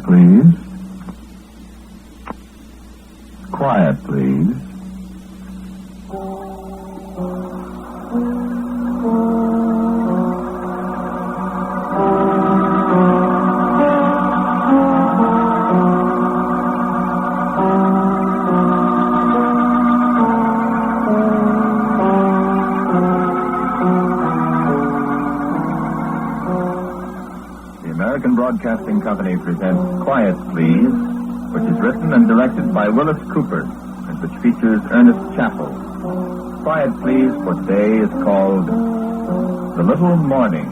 Quiet, please. Quiet, please. Broadcasting Company presents Quiet, Please, which is written and directed by Willis Cooper, and which features Ernest Chappell. Quiet, Please, for today is called The Little Morning.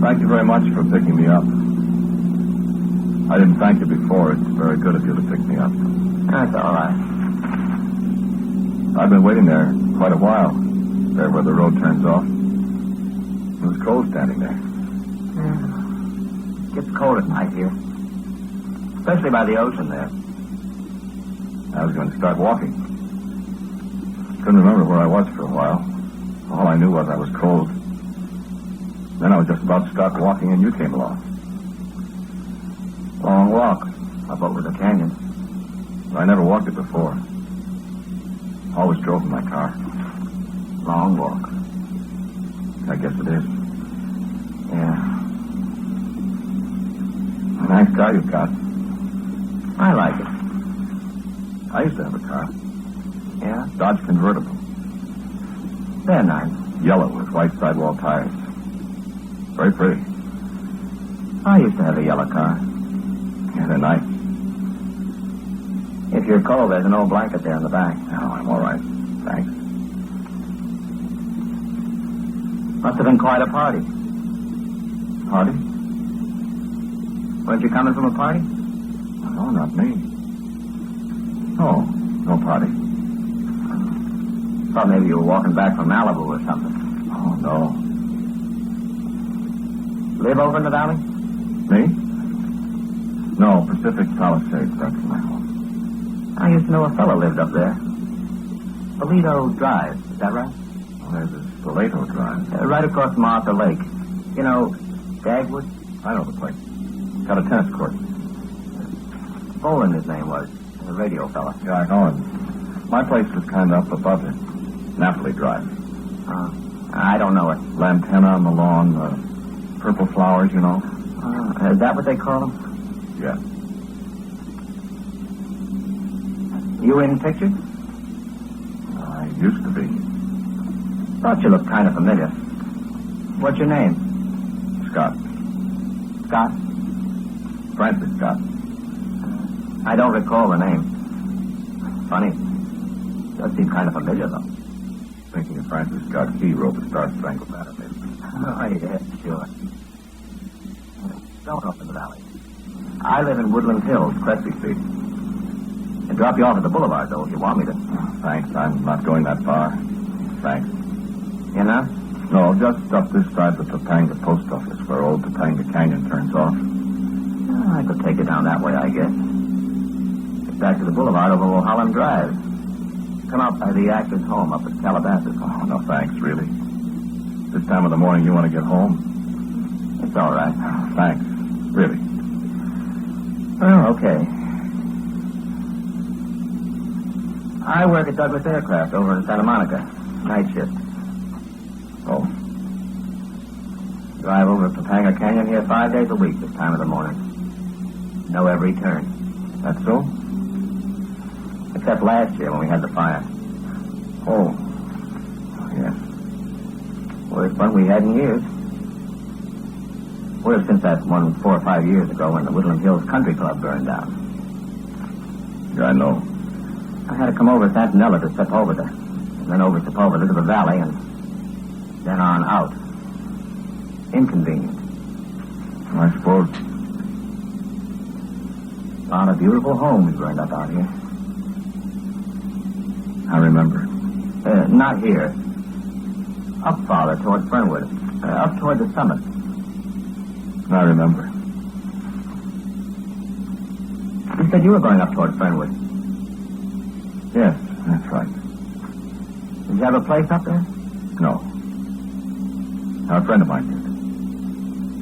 Thank you very much for picking me up. I didn't thank you before. It's very good of you to pick me up. That's all right. I've been waiting there quite a while, there where the road turns off. It was cold standing there. It gets cold at night here, especially by the ocean there. I was going to start walking. Couldn't remember where I was for a while. All I knew was I was cold. Then I was just about to start walking and you came along. Long walk up over the canyon. I never walked it before. Always drove in my car. Long walk. I guess it is. Yeah. A nice car you've got. I like it. I used to have a car. Yeah? Dodge convertible. They're nice. Yellow with white sidewall tires. Very pretty. I used to have a yellow car. Yeah, they're nice. If you're cold, there's an old blanket there in the back. Oh, I'm all right. Thanks. Must have been quite a party. Party? Weren't you coming from a party? No, not me. No, no party. Thought maybe you were walking back from Malibu or something. Oh, no. Live over in the valley? Me? No, Pacific Palisades. That's my home. I used to know a fellow lived up there. Toledo Drive, is that right? Well, there's a Toledo Drive. Right across from Arthur Lake. You know, Dagwood? I know the place. Got a tennis court. Bolin, his name was. A radio fella. Yeah, I know him. My place was kind of up above it. Napoli Drive. I don't know it. Lantana on the lawn, purple flowers, you know. Is that what they call them? Yeah. You in pictures? I used to be. Thought you looked kind of familiar. What's your name? Scott. Scott? Francis Scott. I don't recall the name. Funny. Does seem kind of familiar, though. Thinking of Francis Scott Key wrote the Star Spangled Banner, maybe. Oh, yeah, sure. Don't up in the valley. I live in Woodland Hills, Crespi Street. I'll drop you off at the boulevard, though, if you want me to. Thanks. I'm not going that far. Thanks. You know? No, just up this side of the Topanga post office, where old Topanga Canyon turns off. I could take you down that way, I guess. Get back to the boulevard over Mulholland Drive. Come out by the actor's home up at Calabasas. Oh, no thanks, really. This time of the morning, you want to get home? It's all right. Thanks. Really. Well, okay. I work at Douglas Aircraft over in Santa Monica. Night shift. Oh. Drive over to Topanga Canyon here 5 days a week this time of the morning. Know every turn. That's so? Except last year when we had the fire. Oh. Yes. Worst fun we had in years. Worse since that one 4 or 5 years ago when the Woodland Hills Country Club burned down. Yeah, I know. I had to come over Santanella to Sepulveda, and then over Sepulveda to the valley, and then on out. Inconvenient. I suppose. A lot of beautiful homes burned up out here. I remember. Not here. Up farther toward Fernwood. Up toward the summit. I remember. You said you were going up toward Fernwood. Yes, that's right. you have a place up there? No. A friend of mine did.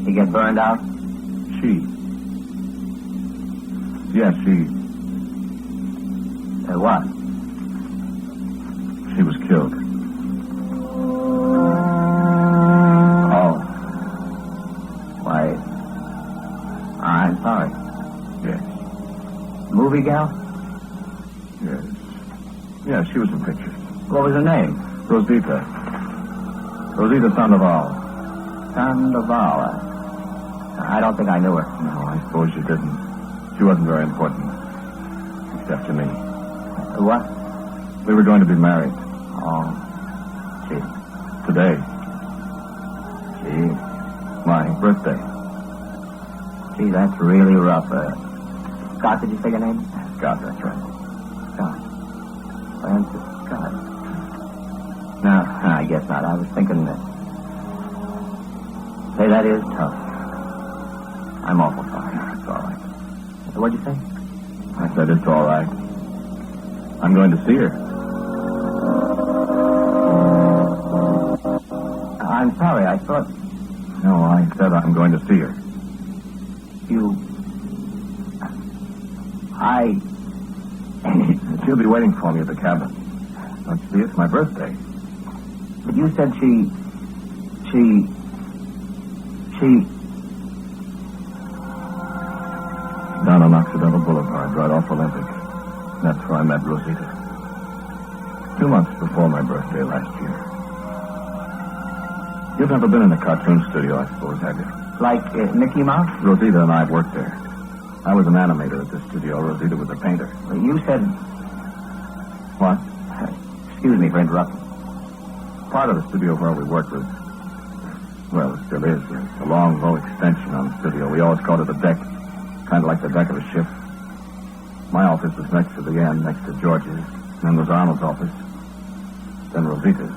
He get burned out? She. Yes, she. What? She was killed. Oh. Why, I'm sorry. Yes. Movie gal? Yes. Yes, she was in pictures. What was her name? Rosita. Rosita Sandoval. Sandoval. I don't think I knew her. No, I suppose you didn't. She wasn't very important. Except to me. What? We were going to be married. Oh. Gee. Today. Gee. My birthday. Gee, that's really rough. Scott, did you say your name? Scott, that's right. Scott. Francis Scott. No, I guess not. I was thinking that. Say, that is tough. I'm awful sorry. It's all right. What'd you say? I said it's all right. I'm going to see her. I'm sorry. I thought... No, I said I'm going to see her. She'll be waiting for me at the cabin. Don't you see? It's my birthday. But you said she... Down on Occidental Boulevard, right off Olympic. That's where I met Rosita. 2 months before my birthday last year. You've never been in a cartoon studio, I suppose, have you? Like Mickey Mouse? Rosita and I have worked there. I was an animator at the studio. Rosita was a painter. You said... What? Excuse me for interrupting. Part of the studio where we worked was... Well, it still is. There's a long, low extension on the studio. We always called it a deck. Kind of like the deck of a ship. My office was next to the end, next to George's. Then was Arnold's office. Then Rosita's.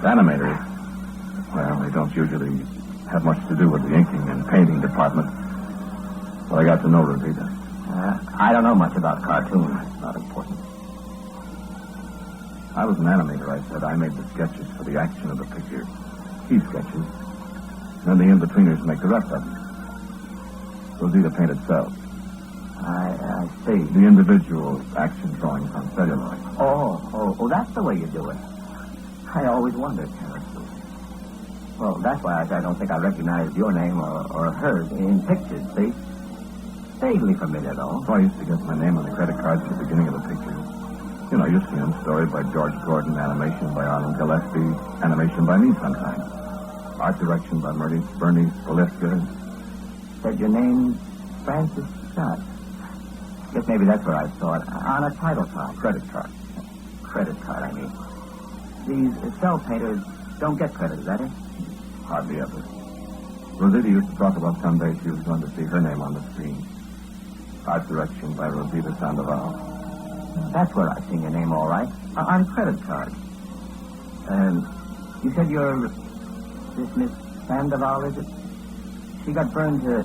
Animators, well, they don't usually have much to do with the inking and painting department. But I got to know Rosita. I don't know much about cartoons. It's not important. I was an animator, I said. I made the sketches for the action of the picture. Key sketches. Then the in-betweeners make the rest of it. Rosita painted cells. I see. The individual action drawings on celluloid. Oh, that's the way you do it. I always wondered. Well, that's why I don't think I recognized your name or hers in pictures, see? Vaguely familiar, though. So I used to get my name on the credit cards at the beginning of the picture. You know, you see them. Story by George Gordon, animation by Arnold Gillespie, animation by me sometimes. Art direction by Bernie Polifka. Said your name, Francis Scott. Guess maybe that's where I saw it. On a title card. Credit card. Credit card, I mean. These cell painters don't get credit, is that it? Hardly ever. Rosita used to talk about someday she was going to see her name on the screen. Art direction by Rosita Sandoval. That's where I've seen your name, all right. On credit card. You said you're this Miss Sandoval, is it? She got burned to...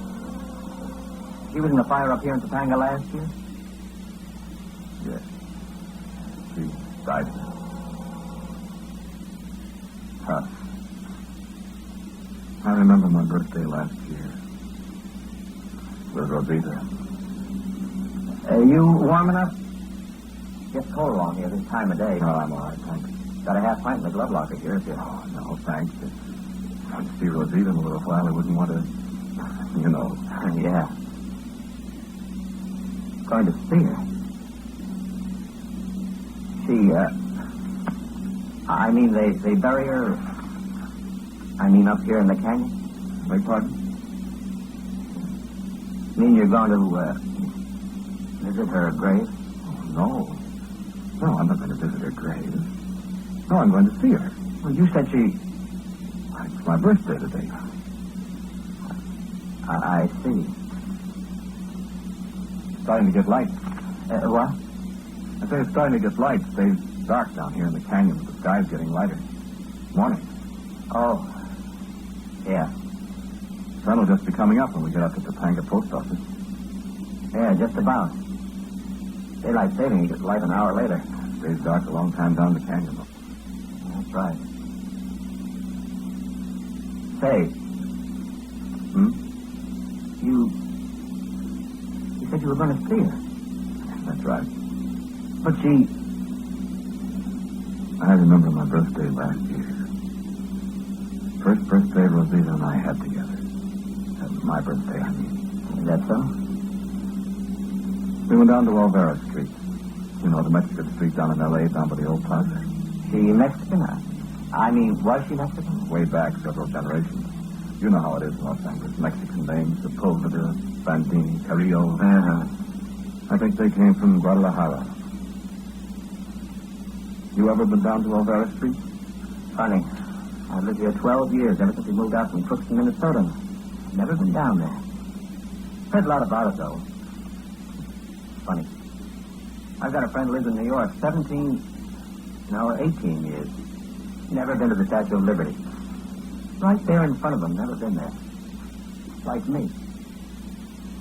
She was in the fire up here in Topanga last year? Yes. She died. Huh. I remember my birthday last year. With Rosita. You warm enough? Gets cold along here this time of day. No, I'm all right, thanks. Got a half pint in the glove locker here if you... Oh, no, thanks. If I'd see Rosita in a little while, I wouldn't want to... You know. Yeah. Going to see her. She, I mean, they bury her... I mean, up here in the canyon? Beg pardon? Mean you're going to, visit her grave? Oh, no. No, I'm not going to visit her grave. No, I'm going to see her. Well, you said she... It's my birthday today. I see. It's starting to get light. What? I say it's starting to get light. It stays dark down here in the canyon, but the sky's getting lighter. Morning. Oh. Yeah. Sun will just be coming up when we get up to Topanga post office. Yeah, just about. Daylight saving, you get light an hour later. Stays dark a long time down the canyon. That's right. Say. You said you were going to see her. That's right. But I remember my birthday last year. First birthday Rosita and I had together. That was my birthday, I mean. Is that so? We went down to Olvera Street. You know, the Mexican street down in L.A., down by the old plaza. She Mexican? I mean, was she Mexican? Way back, several generations. You know how it is in Los Angeles. Mexican names, Sepulveda, Bandini, Carrillo. I think they came from Guadalajara. You ever been down to Olvera Street? Funny. I've lived here 12 years, ever since we moved out from Crookston, Minnesota. Never been down there. Heard a lot about it, though. Funny. I've got a friend who lives in New York, 18 years. Never been to the Statue of Liberty. Right there in front of him, never been there. Like me.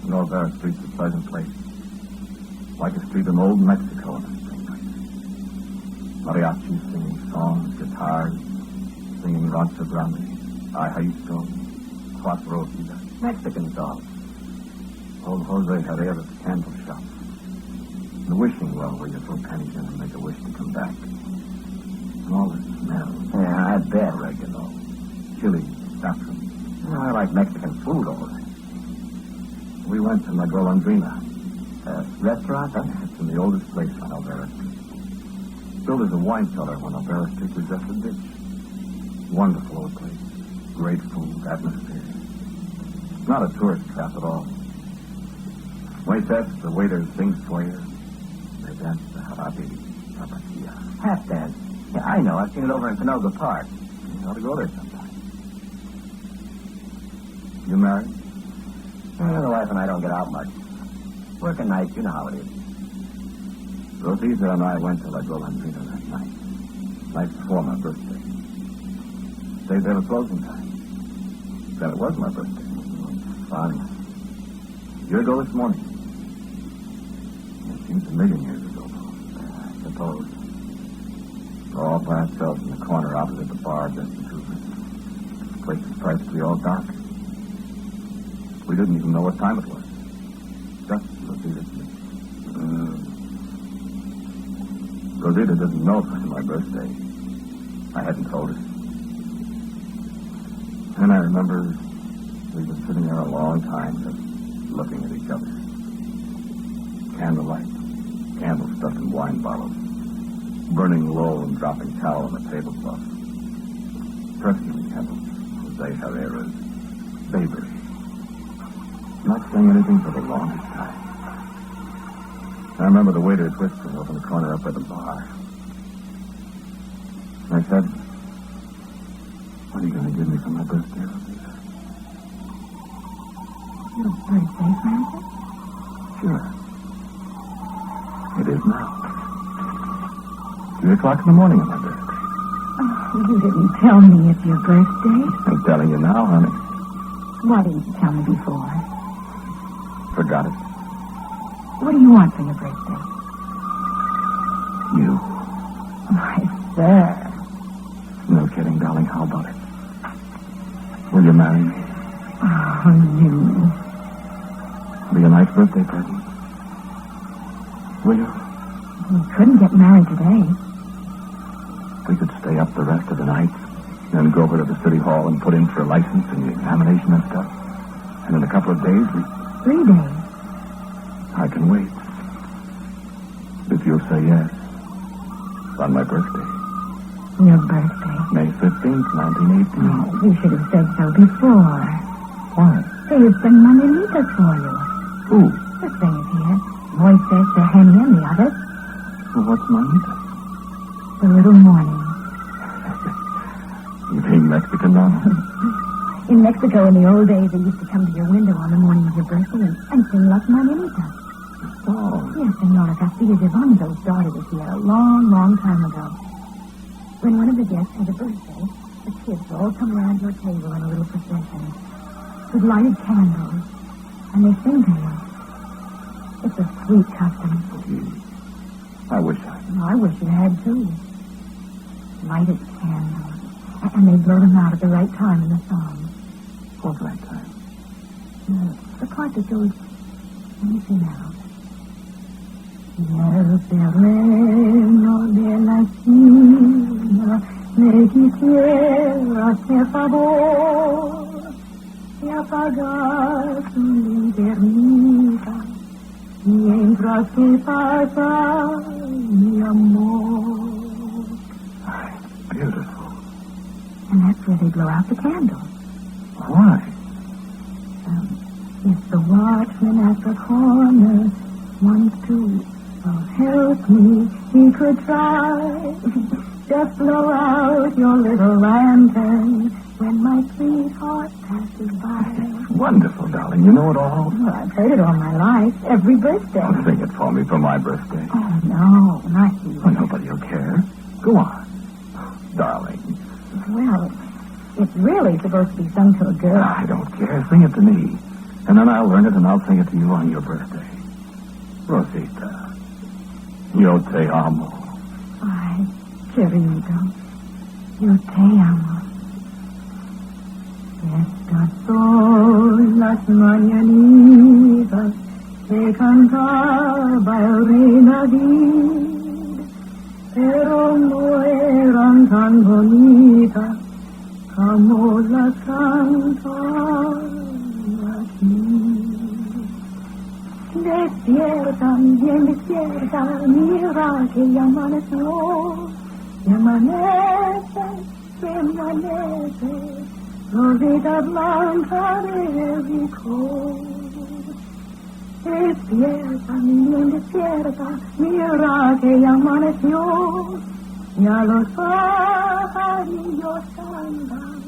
Olvera Street's a pleasant place. Like a street in old Mexico in the spring night. Mariachis singing songs, guitars, singing Rancho Grande, Ay Jalisco, Cuatro Vidas. Mexican songs. Old Jose Herrera's candle shop. The wishing well where you throw pennies in and make a wish to come back. And all the smells. Yeah, I bet. Oregano, chili, saffron. I like Mexican food all right. We went to La Golondrina. Restaurant, huh? It's in the oldest place on Olvera Street. Built as a wine cellar when Olvera Street was just a ditch. Wonderful old place. Great food, atmosphere. Not a tourist trap at all. Waitresses, the waiters sing for you. They dance the jarabe, tapatia. Half dance. Yeah, I know. I've seen it over in Canoga Park. You ought to go there sometime. You married? The wife and I don't get out much. Working nights, you know how it is. Rosita and I went to La Golondrina that night. Night before my birthday. Stayed there till closing time. Then it was my birthday. Fun. A year ago this morning. It seems a million years ago. I suppose. We're all by ourselves in the corner opposite the bar, just the two of us. The place was practically all dark. We didn't even know what time it was. Just Rosita. Rosita didn't know it was my birthday. I hadn't told her. And I remember we've been sitting there a long time, just looking at each other. Candlelight, candles stuffed in wine bottles, burning low and dropping towel on the tablecloth. Perfume candles, Jose Herrera's, Baber. Not saying anything for the longest time. I remember the waiter whispering over in the corner up by the bar. I said, "What are you going to give me for my birthday, Rosita?" Your birthday, Francis? Sure. It is now. 3 o'clock in the morning on my birthday. Oh, you didn't tell me it's your birthday. I'm telling you now, honey. Why didn't you tell me before? Forgot it. What do you want for your birthday? You. Why, sir. No kidding, darling. How about it? Will you marry me? Oh, you. Be a nice birthday present. Will you? We couldn't get married today. We could stay up the rest of the night, then go over to the city hall and put in for a license and the examination and stuff. And in a couple of days, 3 days. I can wait. If you'll say yes. On my birthday. Your birthday. May 15th, 1918. Oh, you should have said so before. Why? There's some manganitas for you. Who? The things here. Moises, Henny, and the others. Well, what's Manita? The little morning. You being Mexican now? In Mexico, in the old days, they used to come to your window on the morning of your birthday and sing Las Mañanitas. Oh. Yes, Senora Castilla de Bondo's daughter was here a long, long time ago. When one of the guests had a birthday, the kids all come around your table in a little procession with lighted candles, and they sing to you. It's a sweet custom. Gee. I wish I... I wish you had, too. Lighted candles. And they blow them out at the right time in the song. What right time? The part that goes... Let me see now. El terreno de la China me quisiera hacer favor de apagar su linternita mientras que pasa mi amor. Beautiful. And that's where they blow out the candles. Why? If the watchman at the corner wants to help me, he could try. Just blow out your little lantern when my sweetheart passes by. Wonderful, darling. You know it all? Well, I've heard it all my life, every birthday. Oh, sing it for me for my birthday. Oh, no, not you. Well, nobody will care. Go on. Darling. Well, it's really supposed to be sung to a girl. I don't care. Sing it to me. And then I'll learn it and I'll sing it to you on your birthday. Rosita. Yo te amo. Ay, querido. Yo te amo. Estas son las mañanitas que cantaba el rey David, pero no eran tan bonitas como las cantan aquí. Despierta, bien despierta, mira que ya amaneció, ya amanece, que amanece, rosita blanca de licor. Despierta, bien despierta, mira que ya amaneció, ya los pajarillos cantan,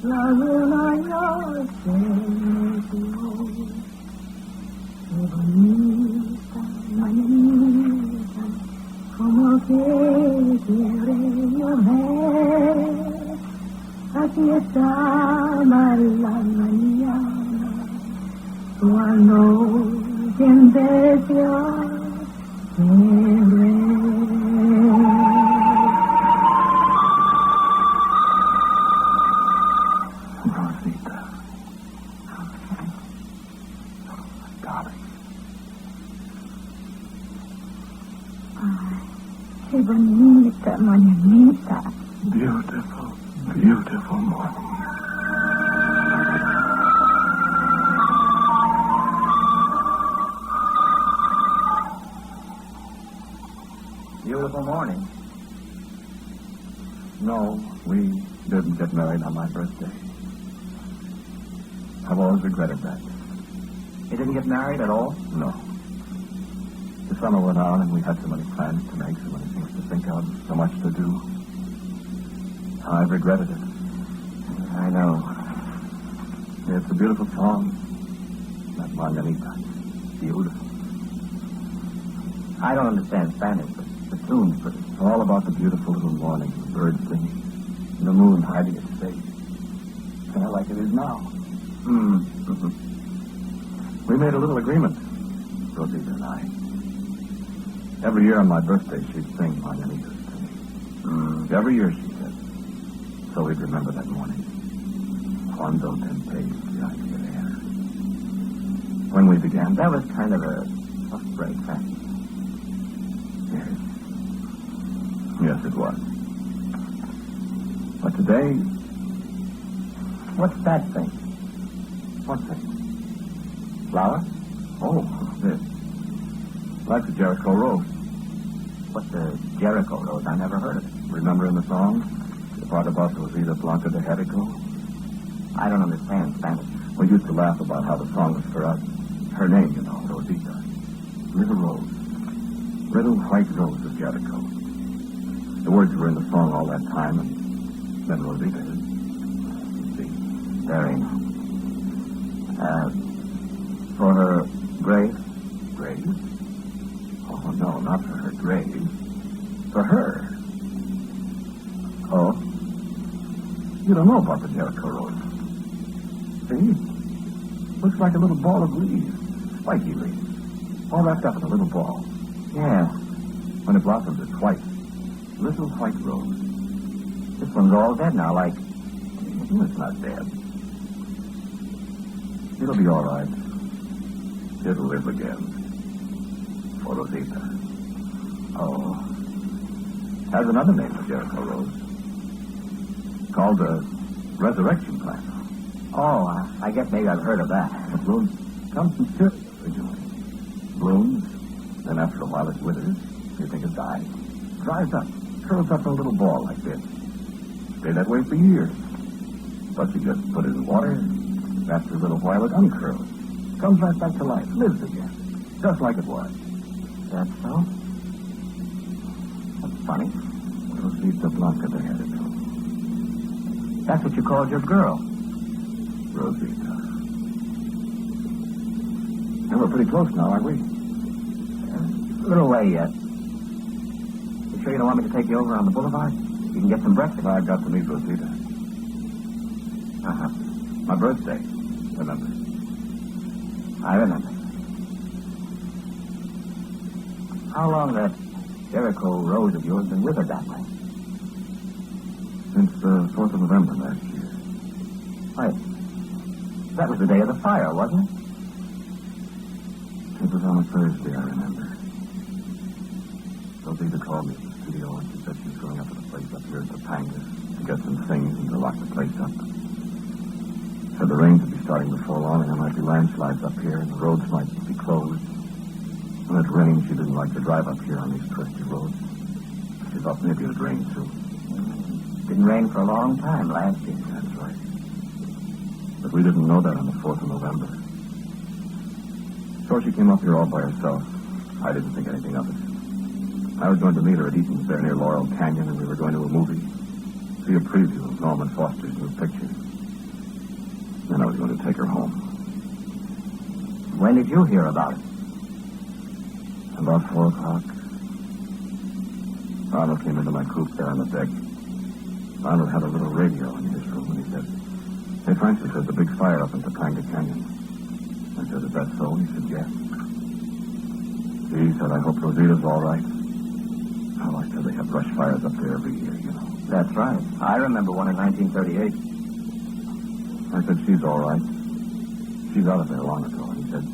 la luna ya se metió. Qué bonita mañanita, como que quiere llover. Aquí está la mañana, cuando empezó a querer. Rosita. Darling. Qué bonita mañanita. Beautiful, beautiful morning. Beautiful morning. No, we didn't get married on my birthday. I've always regretted that. You didn't get married at all? No. The summer went on and we had so many plans to make, so many things to think of, so much to do. I've regretted it. I know. It's a beautiful song. That Margarita. Beautiful. I don't understand Spanish, but the tune's pretty. It's all about the beautiful little morning, the birds singing, and the moon hiding its face. Kind of like it is now. Mm-hmm. We made a little agreement, Rosita and I. Every year on my birthday, she'd sing Margaritas to me. Every year, she said. So we'd remember that morning. Cuando te empecé a querer. When we began, That was kind of a tough break, huh? Yes. Yes, it was. But today, What's that thing? what thing? Flower? Oh, this. Like the Jericho Rose. What's the Jericho Rose? I never heard of it. Remember in the song? The part about Rosita Blanca de Jericho? I don't understand Spanish. We used to laugh about how the song was for us. Her name, you know, Rosita. Little Rose. Little white rose of Jericho. The words were in the song all that time, and then Rosita is. You see. Very nice. For her grave? Grave? Oh, no, not for her grave. For her. Oh? You don't know about the Jericho Rose. See? Looks like a little ball of leaves. Spiky leaves. All wrapped up in a little ball. Yeah. When it blossomed, it's white. Little white rose. This one's all dead now, like... It's not dead. It'll be all right. It'll live again. For Rosita. Oh. Has another name, the Jericho Rose. Called the Resurrection Plant. Oh, I guess maybe I've heard of that. The blooms come from Syria originally. Blooms, then after a while it withers. You think it dies. Dries up. Curls up in a little ball like this. Stay that way for years. But you just put it in water. After a little while it uncurls. Comes right back to life. Lives again. Just like it was. That's so? That's funny. Rosita Blanca they had it to. That's what you called your girl. Rosita. And we're pretty close now, aren't we? A little way yet. You sure you don't want me to take you over on the boulevard? You can get some breakfast. I've got to meet Rosita. Uh-huh. My birthday. Remember? I remember. How long that Jericho Rose of yours been with her that way? Since the 4th of November last year. Wait. That was the day of the fire, wasn't it? It was on a Thursday, I remember. Rosita called me at the studio and she said she was going up to the place up here at Topanga to get some things and to lock the place up. Said the rains would be starting before long and there might be landslides up here and the roads might be closed. When it rained, she didn't like to drive up here on these twisty roads. She thought maybe it would rain soon. Didn't rain for a long time last year. That's right. But we didn't know that on the 4th of November. So she came up here all by herself. I didn't think anything of it. I was going to meet her at Eaton's there near Laurel Canyon, and we were going to a movie. See a preview of Norman Foster's new picture. Then I was going to take her home. When did you hear about it? About 4 o'clock. Arnold came into my coop there on the deck. Arnold had a little radio in his room, and he said, "Hey, Francis, there's a big fire up in Topanga Canyon." I said, "Is that so?" He said, "Yes." He said, "I hope Rosita's all right." Oh, I said they have brush fires up there every year, you know. That's right. I remember one in 1938. I said, "She's all right. She's out of there long ago." And he said,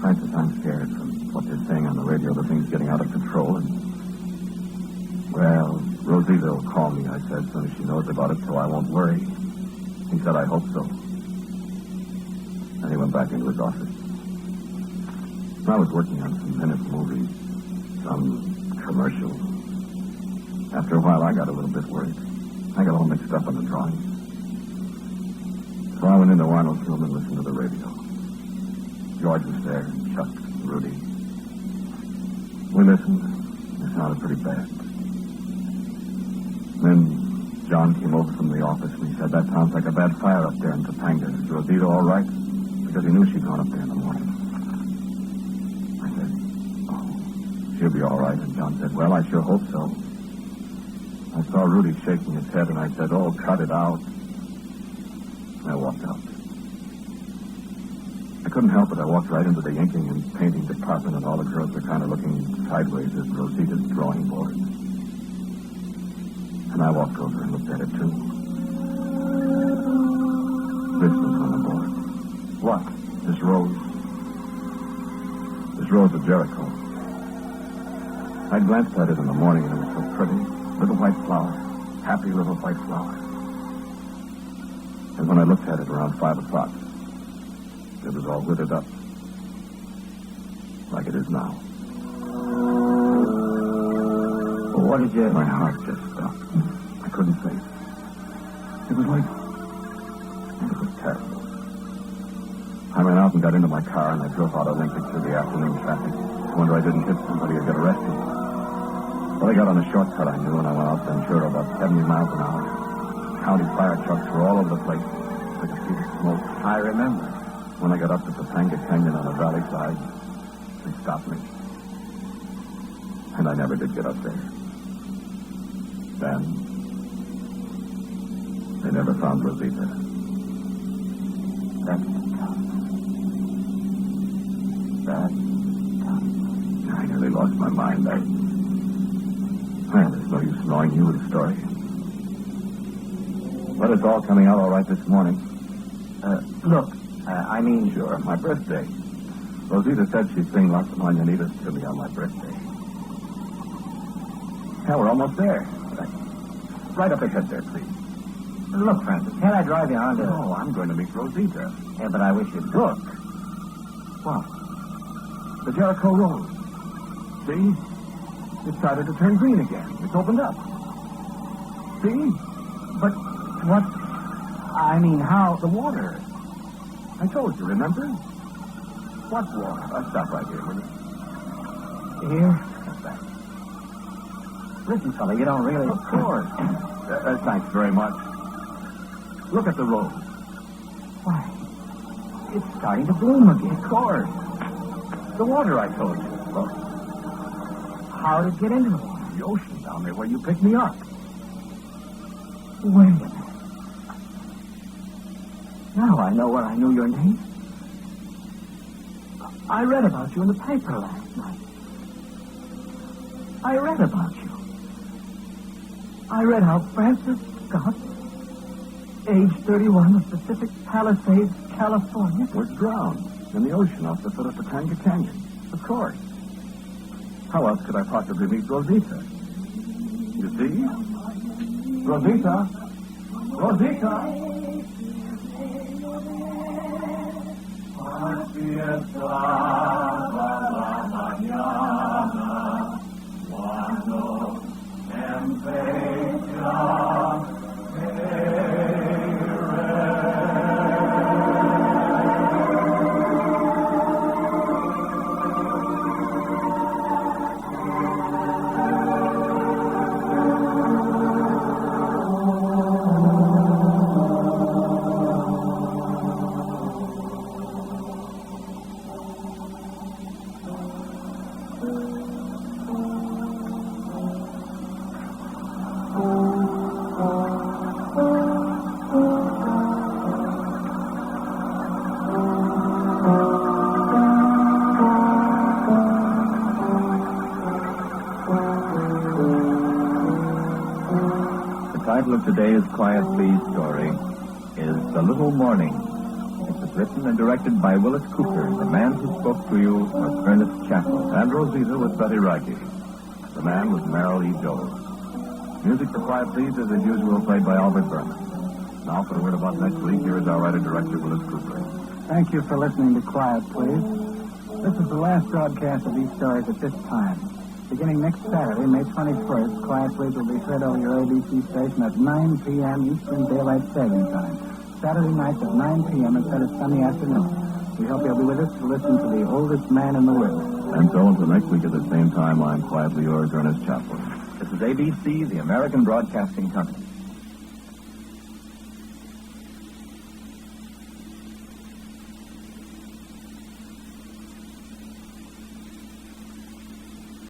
"Francis, I'm scared from what they're saying on the radio. The thing's getting out of control. And, well, Rosita will call me," I said, "as soon as she knows about it, so I won't worry." He said, "I hope so." And he went back into his office. I was working on some minute movies, some commercial. After a while, I got a little bit worried. I got all mixed up on the drawings. So I went into Arnold's room and listened to the radio. George was there, and Chuck, and Rudy. We listened. It sounded pretty bad. Then John came over from the office, and he said, "That sounds like a bad fire up there in Topanga. Is Rosita all right?" Because he knew she'd gone up there in the morning. I said, "Oh, she'll be all right." And John said, "Well, I sure hope so." I saw Rudy shaking his head, and I said, "Oh, cut it out." I walked out. I couldn't help it. I walked right into the inking and painting department, and all the girls were kind of looking sideways at Rosita's drawing board. And I walked over and looked at it, too. This was on the board. What? This rose. This rose of Jericho. I glanced at it in the morning, and it was so pretty. Little white flower. Happy little white flower. And when I looked at it around 5 o'clock, it was all withered up. Like it is now. What did you... My heart just stopped. I couldn't say it. It was like... It was terrible. I ran out and got into my car, and I drove out of Lincoln through the afternoon traffic. I wonder I didn't hit somebody or get arrested. Well, I got on a shortcut I knew, and I went out Ventura about 70 miles an hour. County fire trucks were all over the place. I could see the smoke. I remember. When I got up to Topanga Canyon on the valley side, they stopped me. And I never did get up there. Then, they never found Rosita. That's tough. That's tough. I nearly lost my mind. knowing you the story. But it's all coming out all right this morning. Look, I mean... Sure, my birthday. Rosita said she'd sing lots of mañanitas to me on my birthday. Hell, we're almost there. Right up ahead there, please. Look, Francis, can't I drive you on to... No, I'm going to meet Rosita. Yeah, but I wish you'd... Look. What? The Jericho Road. See? It started to turn green again. It's opened up. See? But what... I mean, how... The water. I told you, remember? What water? Stop right here, will you? Here? That's that. Listen, fella, you don't really... Of course. Thanks very much. Look at the road. Why, it's starting to bloom again. Of course. The water I told you. Look. How did it get into the water? The ocean down there where you picked me up. Wait a minute. Now I know where I knew your name. I read about you in the paper last night. I read about you. I read how Francis Scott, age 31 of Pacific Palisades, California, Was drowned in the ocean off the foot of Topanga Canyon. Of course. How else could I possibly meet Rosita? You see? Rosita! Rosita! The title of today's Quiet Please story is The Little Morning. It was written and directed by Willis Cooper. The man who spoke to you was Ernest Chappell. And Rosita was Betty Raggi. The man was Merrill E. Jones. Music for Quiet Please is as usual played by Albert Berman. Now for a word about next week, here is our writer-director, Willis Cooper. Thank you for listening to Quiet Please. This is the last broadcast of these stories at this time. Beginning next Saturday, May 21st, Quiet Please will be heard over your ABC station at 9 p.m. Eastern Daylight Saving Time. Saturday nights at 9 p.m. instead of Sunday afternoon. We hope you'll be with us to listen to the oldest man in the world. And so until next week at the same time, I'm quietly yours, Ernest Chappell. This is ABC, the American Broadcasting Company.